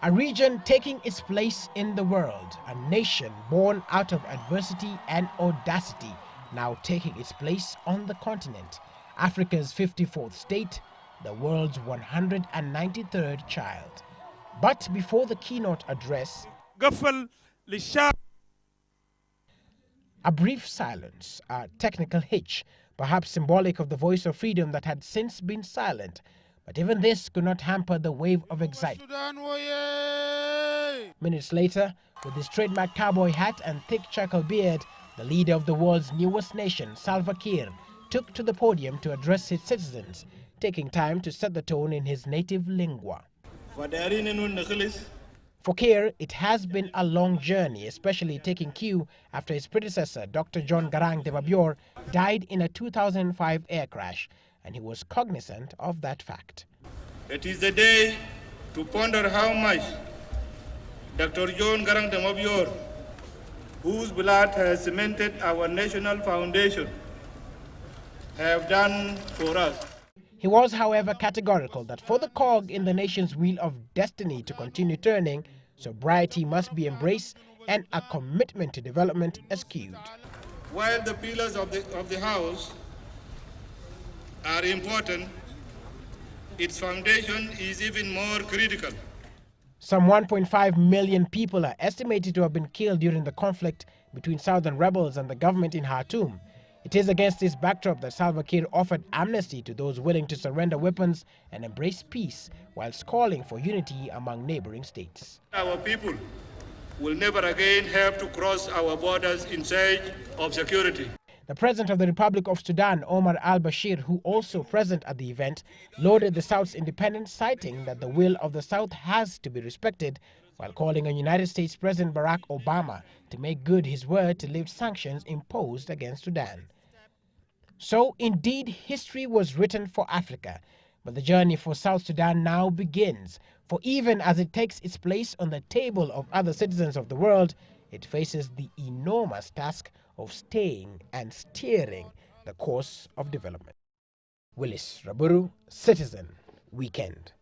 A region taking its place in the world, a nation born out of adversity and audacity, now taking its place on the continent, Africa's 54th state, the world's 193rd child. But before the keynote address, a brief silence, a technical hitch, perhaps symbolic of the voice of freedom that had since been silent. But even this could not hamper the wave of excitement. Minutes later, with his trademark cowboy hat and thick charcoal beard, the leader of the world's newest nation, Salvar Kiir, took to the podium to address his citizens, taking time to set the tone in his native lingua. For Kirr, it has been a long journey, especially taking cue after his predecessor, Dr. Garang De Mabior, died in a 2005 air crash, and he was cognizant of that fact. It is the day to ponder how much Dr. Garang De Mabior, whose blood has cemented our national foundation, have done for us. He was, however, categorical that for the cog in the nation's wheel of destiny to continue turning, sobriety must be embraced and a commitment to development eschewed. While the pillars of the house are important, its foundation is even more critical. Some 1.5 million people are estimated to have been killed during the conflict between southern rebels and the government in Khartoum. It is against this backdrop that Salva Kiir offered amnesty to those willing to surrender weapons and embrace peace, whilst calling for unity among neighboring states. Our people will never again have to cross our borders in search of security. The President of the Republic of Sudan, Omar al-Bashir, who also present at the event, lauded the South's independence, citing that the will of the South has to be respected, while calling on United States President Barack Obama to make good his word to lift sanctions imposed against Sudan. So, indeed, history was written for Africa, but the journey for South Sudan now begins, for even as it takes its place on the table of other citizens of the world, it faces the enormous task of staying and steering the course of development. Willis Raburu, Citizen Weekend.